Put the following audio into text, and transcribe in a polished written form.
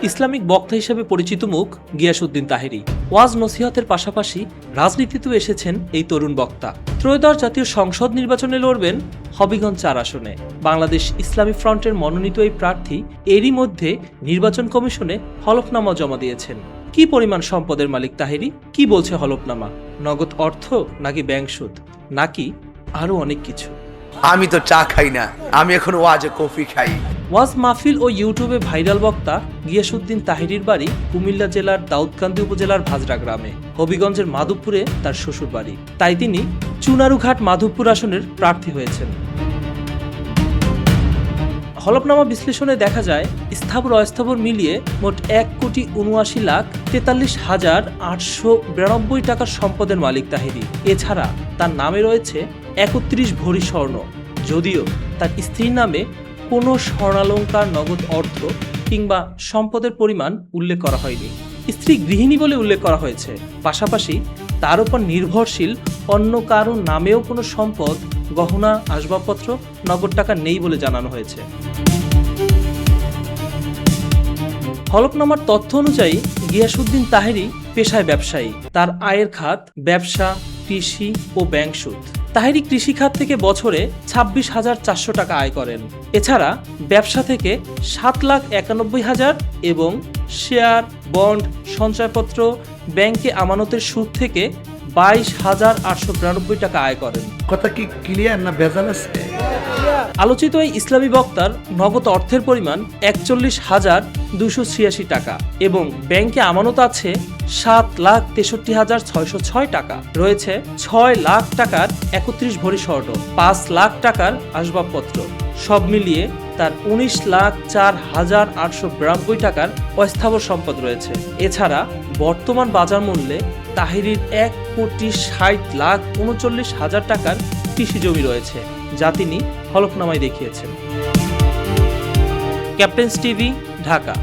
Islamic বক্তা হিসেবে পরিচিত মুখ গিয়াসউদ্দিন তাহেরী। ওয়াজ নসিহতের পাশাপাশি রাজনীতিতেও এসেছেন এই তরুণ বক্তা। ত্রয়োদশ জাতীয় সংসদ নির্বাচনে লড়বেন হবিগঞ্জ ৪ আসনে। বাংলাদেশ ইসলামী ফ্রন্টের মনোনীত এই প্রার্থী এরই মধ্যে নির্বাচন কমিশনে হলফনামা জমা দিয়েছেন। কি পরিমাণ সম্পদের মালিক তাহেরী, কি বলছে হলফনামা? নগদ অর্থ নাকি ব্যাংক সুদ, নাকি আরো অনেক কিছু? আমি তো চা খাই না, আমি এখন ওয়াজে কফি খাই। ওয়াজ মাহফিল ও ইউটিউবে ভাইরাল বক্তা গিয়াসউদ্দিন তাহেরীর বাড়ি কুমিল্লা জেলার দাউদকান্দি উপজেলার ভাজরা গ্রামে। হবিগঞ্জের মাধবপুরে তার শ্বশুর বাড়ি, তাই তিনি চুনারুঘাট মাধবপুর আসনের প্রার্থী হয়েছেন। হলফনামা বিশ্লেষণে দেখা যায়, স্থাবর অস্থাবর মিলিয়ে মোট ১,৭৯,৮92,৮92 টাকার সম্পদের মালিক তাহেরী। এছাড়া তার নামে রয়েছে ৩১ ভরি স্বর্ণ, যদিও তার স্ত্রীর নামে কোনো স্বর্ণালংকার, নগদ অর্থ কিংবা সম্পদের পরিমাণ উল্লেখ করা হয়নি। স্ত্রী গৃহিণী বলে উল্লেখ করা হয়েছে। পাশাপাশি তার উপর নির্ভরশীল অন্য কারো নামেও কোনো সম্পদ, গহনা, আসবাবপত্র, নগদ টাকা নেই বলে জানানো হয়েছে। হলফনামার তথ্য অনুযায়ী গিয়াসউদ্দিন তাহেরী পেশায় ব্যবসায়ী। তার আয়ের খাত ব্যবসা, কৃষি ও ব্যাংক সুদ। তাহেরী কৃষি খাত থেকে বছরে ২৬,৪০০ টাকা আয় করেন। এছাড়া ব্যবসা থেকে ৭,৯১,০০০ এবং শেয়ার, বন্ড, সঞ্চয়পত্র, ব্যাংকে আমানতের সুদ থেকে ২২,৮৯২ টাকা আয় করেন। কথা কি ক্লিয়ার না ভেজাল আছে? আলোচিত এই ইসলামী বক্তার নগদ অর্থের পরিমাণ ৪১,২৮৬ টাকা এবং ব্যাংকে আমানত আছে ৭,৬৩,৬০৬ টাকা। রয়েছে ৬ লাখ টাকার ৩১ ভরি স্বর্ণ, ৫ লাখ টাকার আসবাবপত্র। সব মিলিয়ে তার ১৯,০৪,৮৯২ টাকার অস্থাবর সম্পদ রয়েছে। এছাড়া বর্তমান বাজার মূল্যে তাহেরীর ১,৬০,৩৯,০০০ টাকার কৃষি জমি রয়েছে, যা তিনি হলফনামায় দেখিয়েছেন। Captain's TV, Dhaka.